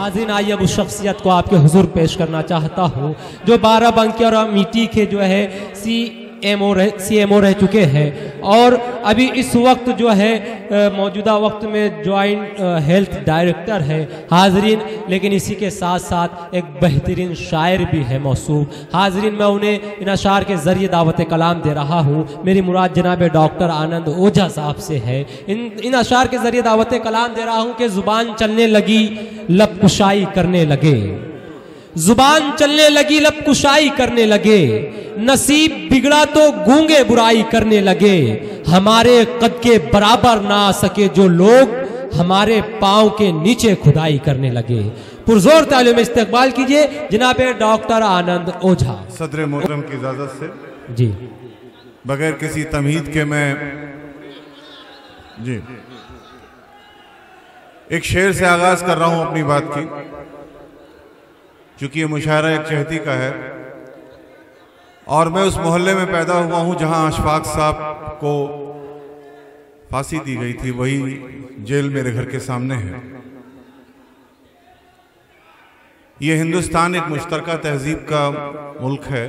हाज़िरीन, आइए अब उस शख्सियत को आपके हुजूर पेश करना चाहता हूँ जो बाराबंकी और अमेठी के जो है CMO रह चुके हैं और अभी इस वक्त जो है मौजूदा वक्त में जॉइंट हेल्थ डायरेक्टर है। हाज़रीन, लेकिन इसी के साथ साथ एक बेहतरीन शायर भी है मौसूफ। हाज़रीन, मैं उन्हें इन अशार के ज़रिए दावत कलाम दे रहा हूँ। मेरी मुराद जनाब डॉक्टर आनंद ओझा साहब से है। इन अशार के ज़रिए दावत कलाम दे रहा हूँ कि ज़ुबान चलने लगी लब कुशाई करने लगे, जुबान चलने लगी लब कुशाई करने लगे, नसीब बिगड़ा तो गूंगे बुराई करने लगे, हमारे कद के बराबर ना आ सके जो लोग हमारे पांव के नीचे खुदाई करने लगे। पुरजोर तालियों में इस्तकबाल कीजिए जनाब डॉक्टर आनंद ओझा। सदर मोहतरम की इजाजत से जी, बगैर किसी तमहीद के मैं जी एक शेर से आगाज कर रहा हूं अपनी बात की, चूंकि ये मुशायरा एक चहती का है और मैं उस मोहल्ले में पैदा हुआ हूं जहां अशफाक साहब को फांसी दी गई थी। वही जेल मेरे घर के सामने है। ये हिंदुस्तान एक मुश्तरका तहजीब का मुल्क है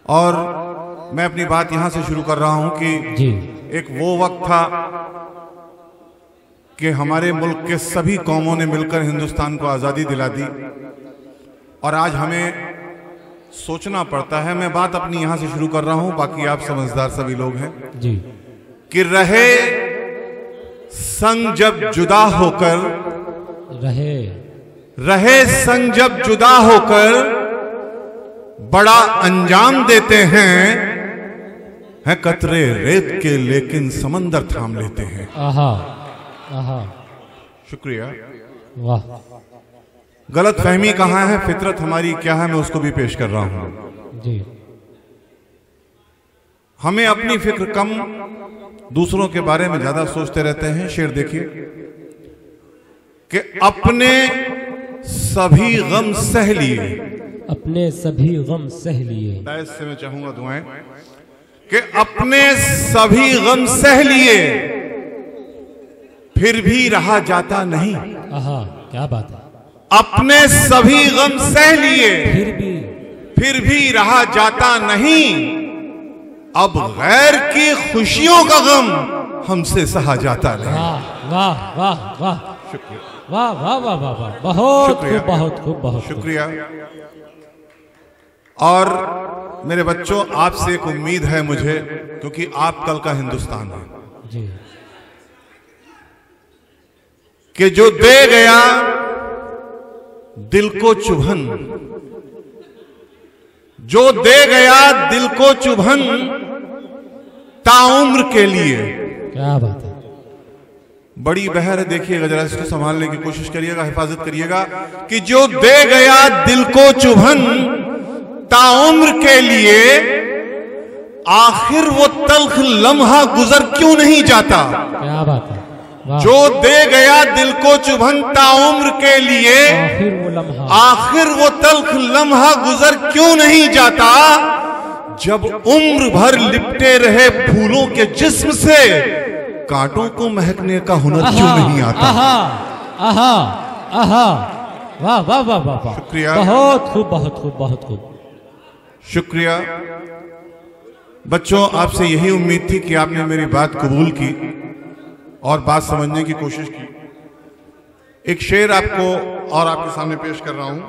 और मैं अपनी बात यहां से शुरू कर रहा हूं कि एक वो वक्त था कि हमारे मुल्क के सभी कौमों ने मिलकर हिंदुस्तान को आज़ादी दिला दी और आज हमें सोचना पड़ता है। मैं बात अपनी यहां से शुरू कर रहा हूं, बाकी आप समझदार सभी लोग हैं जी, कि रहे संग जब जुदा होकर, रहे संग जब जुदा होकर बड़ा अंजाम देते हैं कतरे रेत के लेकिन समंदर थाम लेते हैं। आहा, शुक्रिया। वाह, गलत फहमी कहाँ है, फितरत हमारी क्या है, मैं उसको भी पेश कर रहा हूं जी। हमें अपनी फिक्र कम, दूसरों के बारे में ज्यादा सोचते रहते हैं। शेर देखिए कि अपने सभी गम सह लिए, अपने सभी गम सह लिए, से मैं चाहूंगा दुआएं कि अपने सभी गम सह लिए फिर भी रहा जाता नहीं। आहा, क्या बात है। अपने सभी गम सह लिए फिर भी रहा जाता नहीं, अब गैर की खुशियों का गम हमसे सहा जाता नहीं। वाह वाह वाह, शुक्रिया, वाह वाह वाह वाह वाह, बहुत खूब, बहुत खूब, बहुत शुक्रिया। और मेरे बच्चों, आपसे एक उम्मीद है मुझे, क्योंकि आप कल का हिंदुस्तान है जी, कि जो दे गया दिल को चुभन, जो दे गया दिल को चुभन ताउम्र के लिए। क्या बात है। बड़ी बहर है, देखिएगा जरा, इसको संभालने की कोशिश करिएगा, हिफाजत करिएगा कि जो दे गया दिल को चुभन ताउम्र के लिए, आखिर वो तल्ख लम्हा गुजर क्यों नहीं जाता। क्या बात है। जो दे गया दिल को चुभन ताउम्र के लिए, आखिर वो तल्ख लम्हा गुजर क्यों नहीं जाता। जब उम्र भर लिपटे रहे फूलों के जिस्म से, कांटों को महकने का हुनर क्यों नहीं आता। आहा, आहा, आहा, वाह वाह वाह वाह, शुक्रिया, बहुत खूब, बहुत खूब, बहुत खूब, शुक्रिया। बच्चों, आपसे यही उम्मीद थी कि आपने मेरी बात कबूल की और बात समझने की कोशिश की। एक शेर आपको और आपके सामने पेश कर रहा हूं।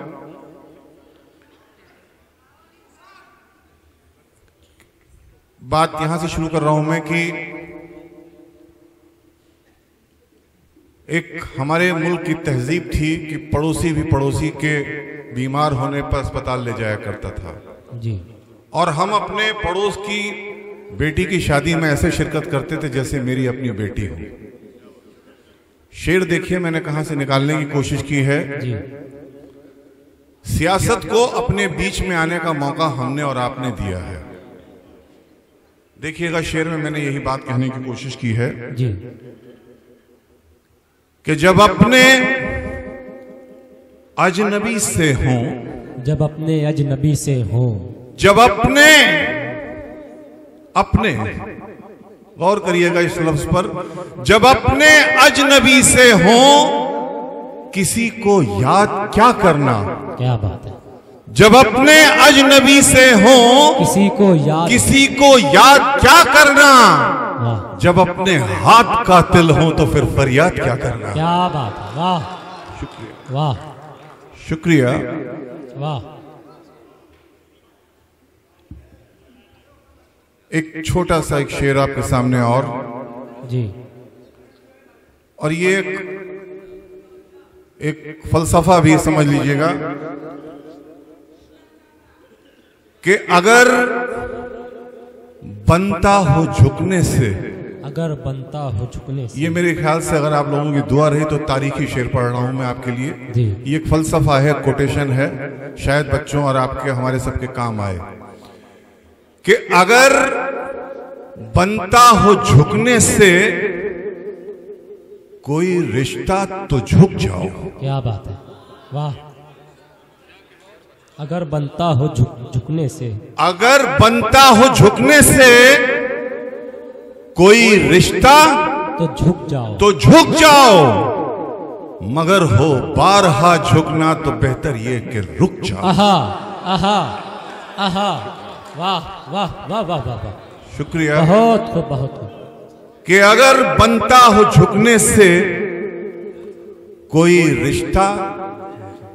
बात यहां से शुरू कर रहा हूं मैं कि एक हमारे मुल्क की तहजीब थी कि पड़ोसी भी पड़ोसी के बीमार होने पर अस्पताल ले जाया करता था जी, और हम अपने पड़ोस की बेटी की शादी में ऐसे शिरकत करते थे जैसे मेरी अपनी बेटी हो। शेर देखिए, मैंने कहां से निकालने की कोशिश की है जी। सियासत को अपने बीच में आने का मौका हमने और आपने दिया है। देखिएगा, शेर में मैंने यही बात कहने की कोशिश की है जी, कि जब अपने अजनबी से हों, जब अपने अजनबी से हों, जब अपने गौर करिएगा इस लफ्ज पर, जब अपने अजनबी से हो किसी को याद क्या करना। क्या बात है। जब अपने अजनबी से हो किसी को याद क्या करना। जब अपने हाथ कातिल हो तो फिर फरियाद क्या करना। क्या बात है। वाह शुक्रिया, वाह शुक्रिया। वाह। एक छोटा सा एक शेर आपके सामने और जी, और ये एक फलसफा भी समझ लीजिएगा कि अगर बनता हो झुकने से, अगर बनता हो झुकने से, ये मेरे ख्याल से अगर आप लोगों की दुआ रही तो तारीखी शेर पढ़ रहा हूं मैं आपके लिए जी। ये एक फलसफा है, कोटेशन है, शायद बच्चों और आपके हमारे सबके काम आए कि अगर बनता हो झुकने से कोई रिश्ता तो झुक जाओ। क्या बात है। वाह। अगर बनता हो झुकने से, अगर बनता हो झुकने से कोई रिश्ता तो झुक जाओ, तो झुक जाओ, मगर हो बारहा झुकना तो बेहतर ये कि रुक जाओ। आहा आहा आहा। वाह वाह वाह वाह वाह वाह। शुक्रिया। बहुत खूब, बहुत खूब। कि अगर बनता हो झुकने से कोई रिश्ता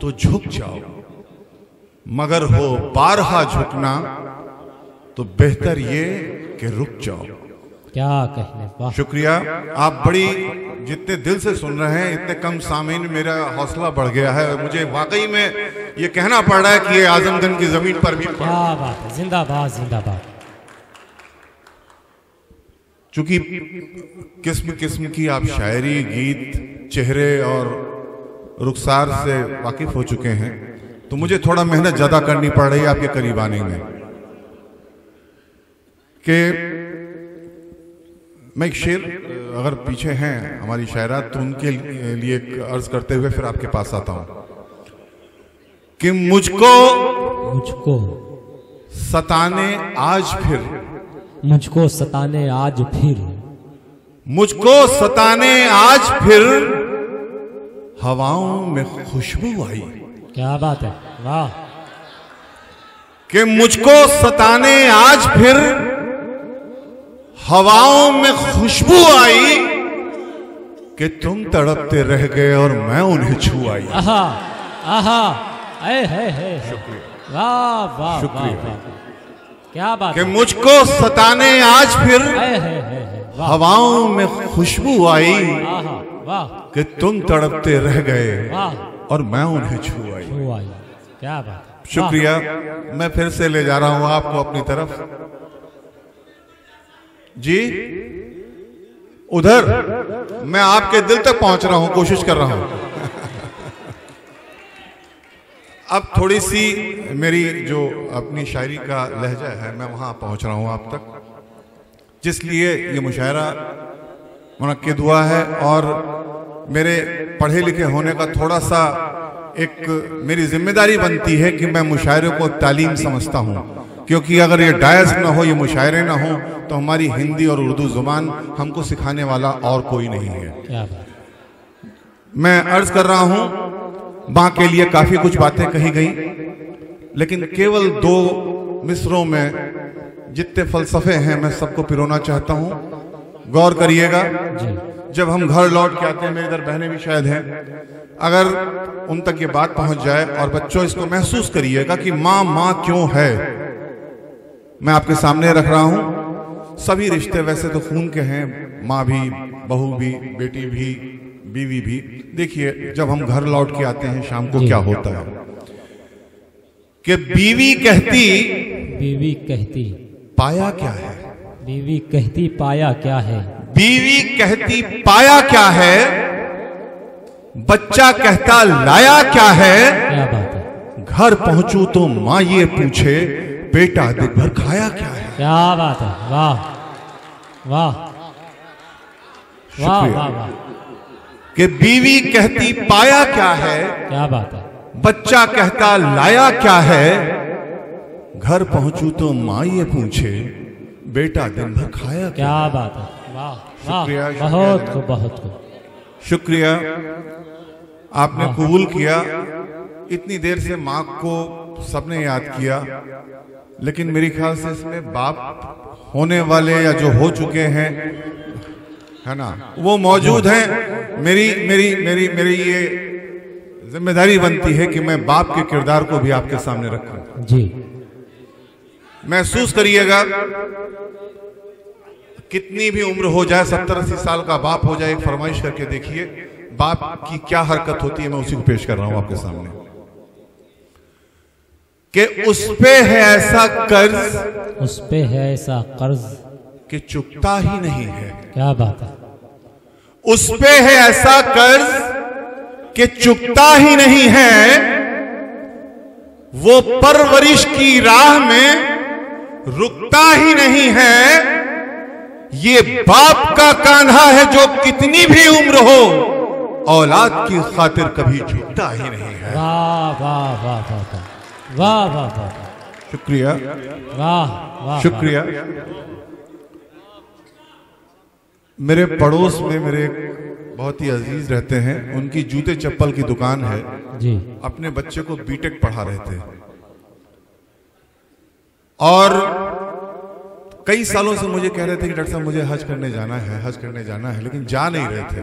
तो झुक जाओ, मगर हो बारहा झुकना तो बेहतर ये कि रुक जाओ। क्या कहने। वाह। शुक्रिया। आप बड़ी जितने दिल से सुन रहे हैं इतने कम सामीन, मेरा हौसला बढ़ गया है और मुझे वाकई में ये कहना पड़ रहा है कि ये आजमगढ़ की जमीन पर भी। क्या बात है। जिंदाबाद जिंदाबाद। चूंकि किस्म किस्म की आप शायरी, गीत, चेहरे और रुखसार से वाकिफ हो चुके हैं, तो मुझे थोड़ा मेहनत ज्यादा करनी पड़ रही है आपके करीब आने में। कि मैं एक शेर, अगर पीछे हैं हमारी शायरा तो उनके लिए एक अर्ज करते हुए फिर आपके पास आता हूं कि मुझको सताने आज फिर, मुझको सताने आज फिर, मुझको सताने आज फिर हवाओं में खुशबू आई। क्या बात है। वाह। कि मुझको सताने आज फिर हवाओं में खुशबू आई कि तुम तड़पते रह गए और मैं उन्हें छू आई। आहा आहा। है। शुक्रिया। वाह वाह। शुक्रिया। क्या बात कि मुझको सताने आज फिर है। हवाओं में खुशबू आई वाह। कि तुम तड़पते रह गए वाह। और मैं उन्हें छू आई। क्या बात। शुक्रिया। मैं फिर से ले जा रहा हूं आपको अपनी तरफ। जी, उधर मैं आपके दिल तक पहुंच रहा हूं, कोशिश कर रहा हूं। अब थोड़ी सी मेरी जो अपनी शायरी का लहजा है मैं वहां पहुंच रहा हूं आप तक, जिसलिए ये मुशायरा मुनक्किद हुआ है। और मेरे पढ़े लिखे होने का थोड़ा सा एक मेरी जिम्मेदारी बनती है कि मैं मुशायरे को तालीम समझता हूं, क्योंकि अगर ये डायस ना हो, ये मुशायरे ना हो, तो हमारी हिंदी और उर्दू जुबान हमको सिखाने वाला और कोई नहीं है। मैं अर्ज कर रहा हूं, मां के लिए काफी कुछ बातें कही गई, लेकिन केवल 2 मिसरों में जितने फलसफे हैं मैं सबको पिरोना चाहता हूं। गौर करिएगा। जब हम घर लौट के आते हैं, मेरी इधर बहनें भी शायद हैं, अगर उन तक ये बात पहुंच जाए, और बच्चों इसको महसूस करिएगा कि माँ माँ क्यों है। मैं आपके सामने रख रहा हूं, सभी रिश्ते वैसे तो खून के हैं, माँ भी, बहू भी, बेटी भी, बीवी भी। देखिए जब हम घर लौट के आते हैं शाम को क्या होता है कि बीवी कहती पाया क्या है, बीवी कहती पाया क्या है, बीवी कहती पाया क्या है, बच्चा कहता लाया क्या है। क्या बात है। घर पहुंचू तो माँ ये पूछे बेटा दिन भर खाया क्या है। क्या बात है। वाह वाह वाह वाह वाह। कि बीवी कहती पाया क्या है, क्या बात है, बच्चा कहता लाया क्या है, घर पहुंचू तो माँ ये पूछे बेटा दिन भर खाया क्या बात है। वाह शुक्रिया, वाह, बहुत खूब, बहुत खूब। शुक्रिया, आपने कबूल किया। इतनी देर से माँ को सबने याद किया, लेकिन मेरे ख्याल से इसमें बाप होने वाले या जो हो चुके हैं, है ना, वो मौजूद हैं। मेरी मेरी मेरी मेरी ये जिम्मेदारी बनती है कि मैं बाप के किरदार को भी आपके सामने रखूं। जी, महसूस करिएगा, कितनी भी उम्र हो जाए, 70-80 साल का बाप हो जाए, एक फरमाइश करके देखिए बाप की क्या हरकत होती है। मैं उसी को पेश कर रहा हूं आपके सामने कि उस पे है ऐसा कर्ज, उस पे है ऐसा कर्ज कि चुकता ही नहीं है। क्या बात है। उस पे है ऐसा कर्ज कि चुकता ही नहीं है। वो परवरिश की राह में रुकता ही नहीं है। ये बाप का कांधा है जो कितनी भी उम्र हो औलाद की खातिर कभी झुकता ही नहीं है। वाह वाह वाह वाह वाह वाह वाह, शुक्रिया, वाह वाह, शुक्रिया। मेरे पड़ोस में मेरे बहुत ही अजीज रहते हैं, उनकी जूते चप्पल की दुकान है जी। अपने बच्चे को बीटेक पढ़ा रहे थे और कई सालों से मुझे कह रहे थे कि डॉक्टर साहब मुझे हज करने जाना है, हज करने जाना है, लेकिन जा नहीं रहे थे।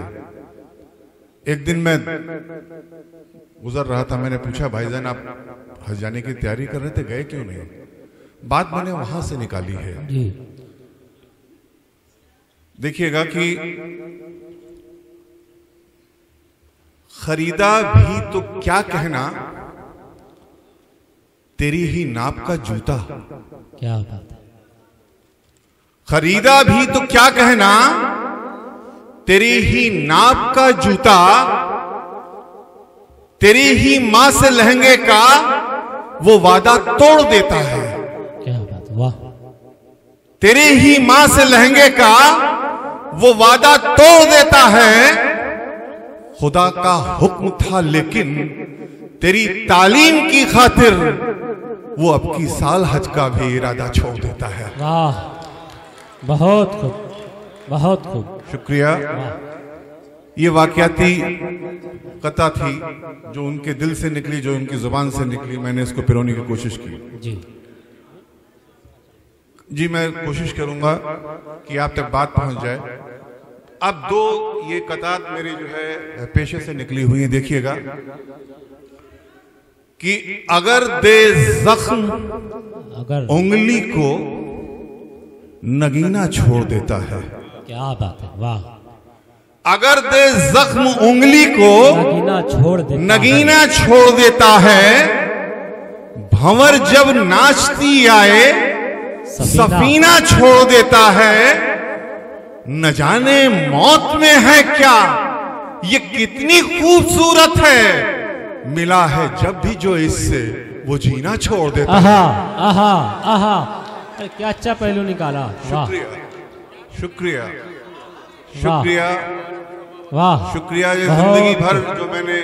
एक दिन मैं गुजर रहा था, मैंने पूछा भाईजान आप हज जाने की तैयारी कर रहे थे, गए क्यों नहीं? बात मैंने वहां से निकाली है। जी, देखिएगा कि खरीदा भी तो क्या कहना, तेरी ही नाप का जूता। क्या बात है। खरीदा भी तो क्या कहना, तेरी ही नाप का जूता। तेरी ही मां से लहंगे का वो वादा तोड़ देता है। क्या बात, वाह। तेरी ही मां से लहंगे का वो वादा तोड़ देता है। खुदा का हुक्म था लेकिन तेरी तालीम की खातिर वो अब की साल हज का भी इरादा छोड़ देता है। वाह, बहुत खूब, बहुत खूब। शुक्रिया। ये वाकयाती कथा थी जो उनके दिल से निकली, जो उनकी जुबान से निकली, मैंने इसको पिरोने की कोशिश की। जी, मैं कोशिश करूंगा कि आप तक बात पहुंच जाए। अब दो ये कतार मेरी जो है पेशे से निकली हुई है। देखिएगा कि अगर दे जख्म अगर उंगली को नगीना छोड़ देता है। क्या बात है, वाह। अगर दे जख्म उंगली को नगीना छोड़ देता है। भंवर जब नाचती आए सफीना छोड़ देता है। न जाने मौत में है क्या, ये कितनी खूबसूरत है। मिला है जब भी जो इससे वो जीना छोड़ देता है। आहा आहा, क्या अच्छा पहलू निकाला। शुक्रिया, शुक्रिया, शुक्रिया, वाह, शुक्रिया। ये जिंदगी भर जो मैंने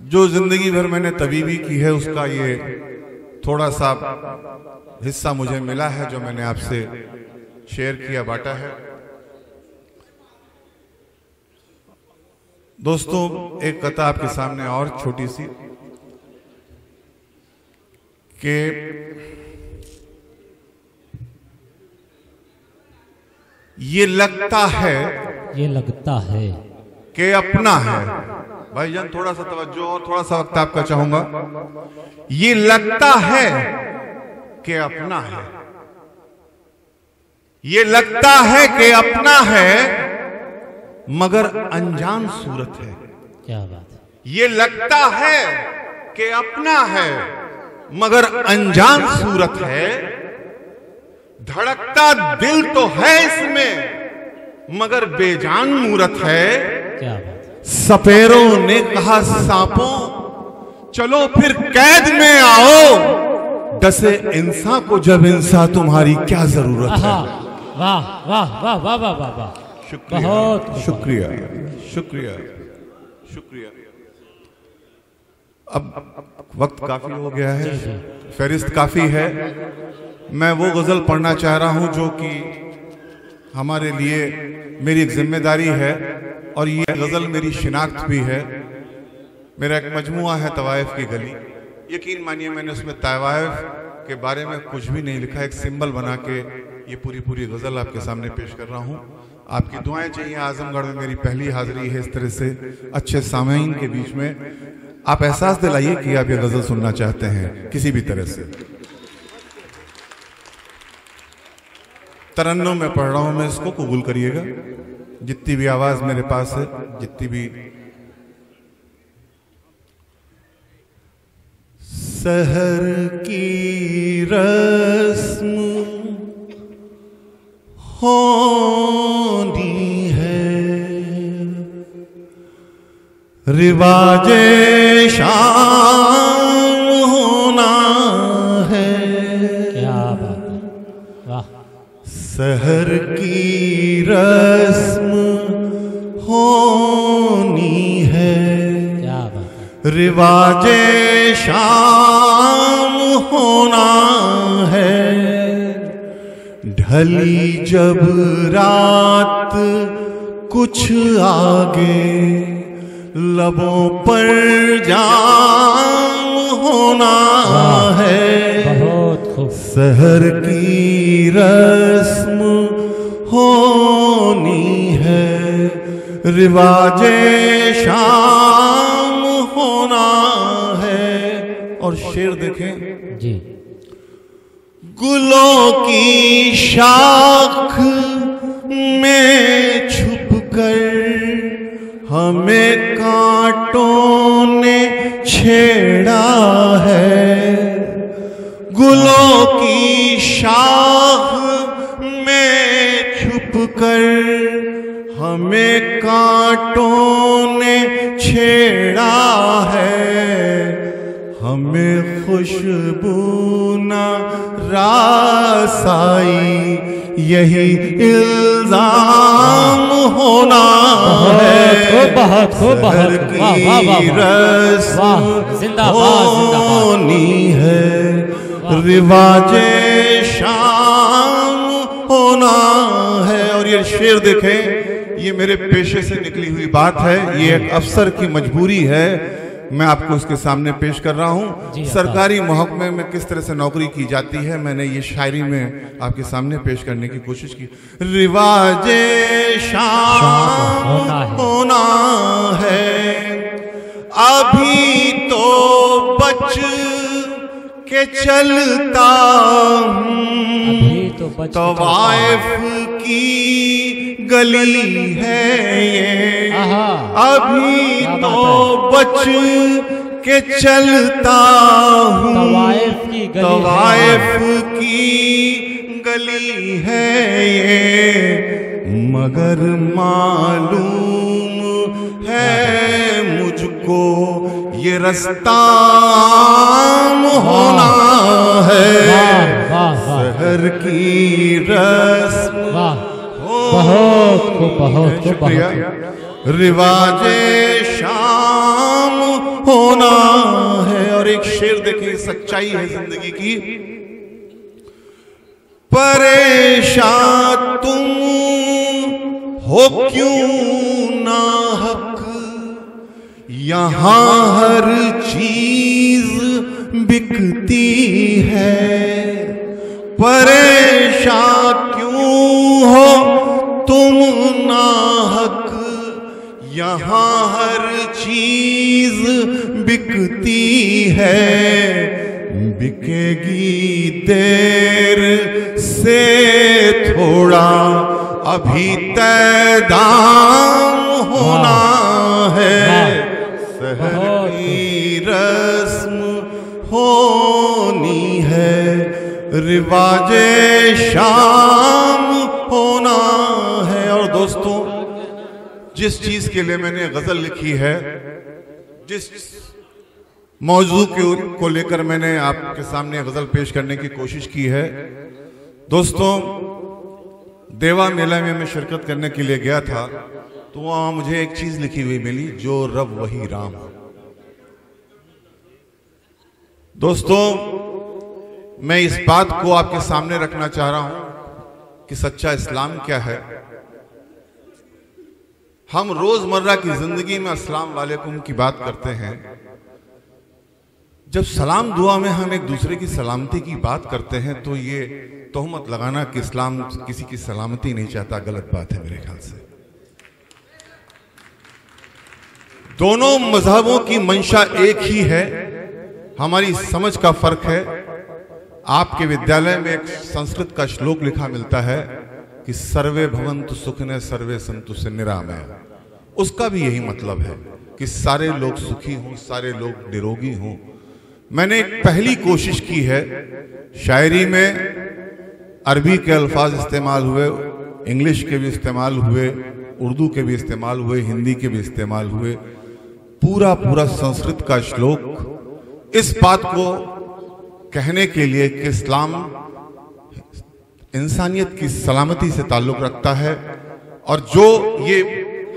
जो जिंदगी भर मैंने तबीबी की है उसका ये थोड़ा सा हिस्सा मुझे मिला है जो मैंने आपसे शेयर किया, बांटा है। दोस्तों, एक कथा आपके सामने और छोटी सी कि ये लगता है कि अपना है। भाईजान थोड़ा सा तवज्जो और थोड़ा सा वक्त आपका चाहूंगा। ये लगता है कि अपना है। ये लगता है कि अपना है मगर अनजान सूरत है। क्या बात है। ये लगता है कि अपना है मगर अनजान सूरत है। धड़कता दिल तो है इसमें मगर बेजान मूरत है। क्या बात है। सपेरों ने कहा सांपों चलो फिर कैद में आओ। डसे इंसान को जब इंसान तुम्हारी क्या जरूरत है। वाह वाह वाह वाह वाह वाह वाह, शुक्रिया, बहुत शुक्रिया, शुक्रिया, शुक्रिया। अब वक्त काफी हो गया है, फहरिस्त काफी है। मैं वो गज़ल पढ़ना चाह रहा हूं जो कि हमारे लिए मेरी एक जिम्मेदारी है और ये गज़ल मेरी शिनाख्त भी है। मेरा एक मजमुआ है तवाइफ की गली। यकीन मानिए मैंने उसमें तवाइफ के बारे में कुछ भी नहीं लिखा, एक सिंबल बना के ये पूरी गज़ल आपके सामने पेश कर रहा हूँ। आपकी दुआएं चाहिए। आजमगढ़ में मेरी पहली हाजिरी है इस तरह से अच्छे सामईन के बीच में। आप एहसास दिलाइए कि आप ये गज़ल सुनना चाहते हैं किसी भी तरह से। तरन्नुम में पढ़ रहा हूं मैं, इसको कबूल करिएगा। जितनी भी आवाज मेरे पास है, जितनी भी। सहर की रस्म होनी है, रिवाजे शाम होना है। क्या बात है, वाह। सहर की रस्म होनी है, क्या बात है। रिवाजे शाम होना है। ढली जब रात कुछ आगे, लबों पर जाम होना है। बहुत खूब। सहर की रस्म होनी है, रिवाजे शाम होना है। और शेर देखें जी। गुलों की शाख में छुपकर हमें कांटों ने छेड़ा है। गुलों की शाख में छुपकर हमें कांटों ने छेड़ा है। हमें खुशबू न रासाई यही इल्जाम होना है। बहुत खूब, बहुत की रस्म होनी है, रिवाजे शाम होना है। और ये शेर देखें, ये मेरे पेशे से निकली हुई बात है। ये एक अफसर की मजबूरी है, मैं आपको उसके सामने पेश कर रहा हूँ। सरकारी महकमे में किस तरह से नौकरी की जाती है, मैंने ये शायरी में आपके सामने पेश करने की कोशिश की। रिवाजे शाम होना है, अभी तो बच के चलता हूँ। तवाइफ की गली है ये, अभी तो बच के चलता हूँ। तवाइफ की गली है ये, मगर मालूम है मुझको ये रास्ता होना है। सहर की रस्म बहुत शुक्रिया, रिवाजे शाम होना है। और एक शेर देखिए, सच्चाई है जिंदगी की। परेशान तुम हो क्यों ना हक, यहाँ हर चीज बिकती है। परेशान क्यों हो तुम नाहक, यहाँ हर चीज बिकती है। बिकेगी देर से थोड़ा, अभी तय दाम होना है। सहर की रस्म होनी है, रिवाजे शाम होना है। और दोस्तों, जिस चीज के लिए मैंने गजल लिखी है, जिस मौजू को लेकर मैंने आपके सामने गजल पेश करने की कोशिश की है, दोस्तों देवा मेला में मैं शिरकत करने के लिए गया था, तो वहां मुझे एक चीज लिखी हुई मिली, जो रब वही राम। दोस्तों मैं इस बात को आपके सामने रखना चाह रहा हूं कि सच्चा इस्लाम क्या है। हम रोजमर्रा की जिंदगी में अस्सलाम वालेकुम की बात करते हैं। जब सलाम दुआ में हम एक दूसरे की सलामती की बात करते हैं तो ये तोहमत लगाना कि इस्लाम किसी की सलामती नहीं चाहता, गलत बात है मेरे ख्याल से। दोनों मजहबों की मंशा एक ही है, हमारी समझ का फर्क है। आपके विद्यालय में एक संस्कृत का श्लोक लिखा मिलता है कि सर्वे भवन्तु सुखिनः सर्वे सन्तु निरामय। उसका भी यही मतलब है कि सारे लोग सुखी हों, सारे लोग निरोगी हों। मैंने एक पहली कोशिश की है, शायरी में अरबी के अल्फाज इस्तेमाल हुए, इंग्लिश के भी इस्तेमाल हुए, उर्दू के भी इस्तेमाल हुए, हिंदी के भी इस्तेमाल हुए। पूरा संस्कृत का श्लोक इस बात को कहने के लिए कि इस्लाम इंसानियत की सलामती से ताल्लुक रखता है, और जो ये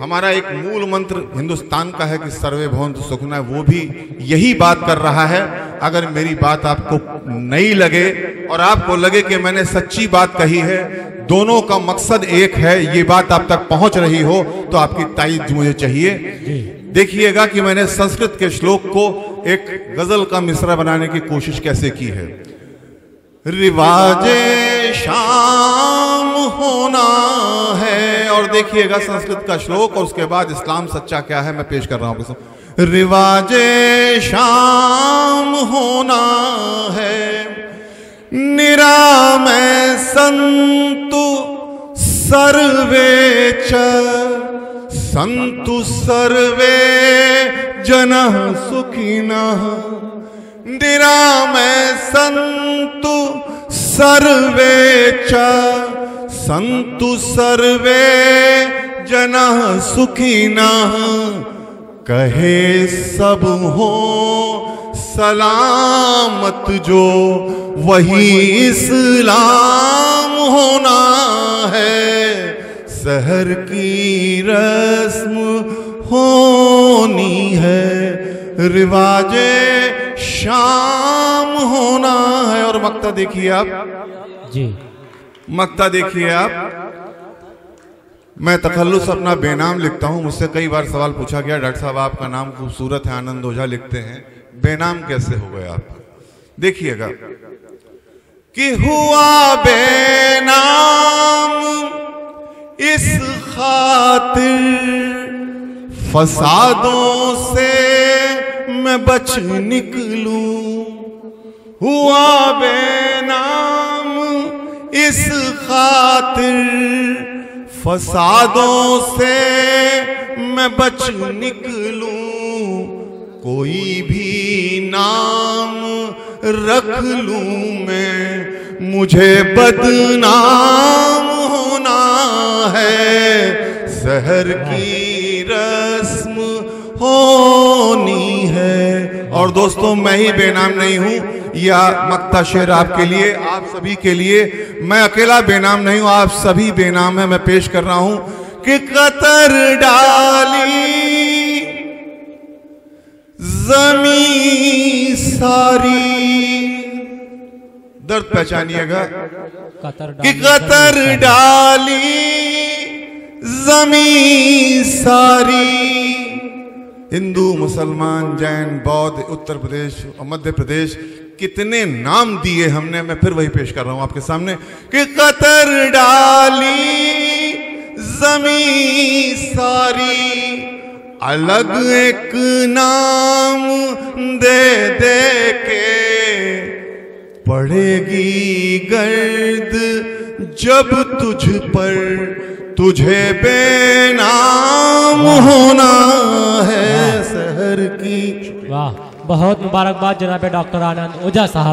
हमारा एक मूल मंत्र हिंदुस्तान का है कि सर्वे भवन्तु सुखिनः, वो भी यही बात कर रहा है। अगर मेरी बात आपको नहीं लगे और आपको लगे कि मैंने सच्ची बात कही है, दोनों का मकसद एक है, ये बात आप तक पहुंच रही हो, तो आपकी ताईद मुझे चाहिए। देखिएगा कि मैंने संस्कृत के श्लोक को एक गजल का मिसरा बनाने की कोशिश कैसे की है। रिवाजे शाम होना है, और देखिएगा संस्कृत का श्लोक और उसके बाद इस्लाम सच्चा क्या है मैं पेश कर रहा हूं। रिवाजे शाम होना है, निरामय संतु सर्वे च, संतु सर्वे जनः सुखिनः। निरामय संतु सर्वे च, संतु सर्वे जनः सुखिनः। कहे सब हो सलामत जो, वही इस्लाम होना है। सहर की रस्म होनी है, रिवाजे शाम होना है। और मक्ता देखिए आप जी, मक्ता देखिए आप। मैं तखल्लुस अपना बेनाम लिखता हूं। मुझसे कई बार सवाल पूछा गया, डॉक्टर साहब आपका नाम खूबसूरत है, आनंद ओझा लिखते हैं, बेनाम कैसे हो गए आप? देखिएगा कि हुआ बेनाम इस खातिर, फसादों से मैं बच निकलूं। हुआ बेनाम इस खातिर, फसादों से मैं बच निकलूं। कोई भी नाम रख लूं मैं, मुझे बदनाम होना है। शहर की रस्म होनी है। और दोस्तों मैं ही बेनाम नहीं हूं, यह मक्ता शेर आपके लिए, आप सभी के लिए। मैं अकेला बेनाम नहीं हूं, आप सभी बेनाम हैं। मैं पेश कर रहा हूं कि कतर डाली जमीन सारी, दर्द पहचानिएगा, कि कतर डाली जमीन सारी। हिंदू, मुसलमान, जैन, बौद्ध, उत्तर प्रदेश और मध्य प्रदेश, कितने नाम दिए हमने। मैं फिर वही पेश कर रहा हूं आपके सामने कि कतर डाली जमीन सारी, अलग एक नाम दे दे के पड़ेगी गर्द जब तुझ पर, तुझे बेनाम होना है। शहर की। वाह, बहुत मुबारकबाद जनाब डॉक्टर आनंद ओझा साहब।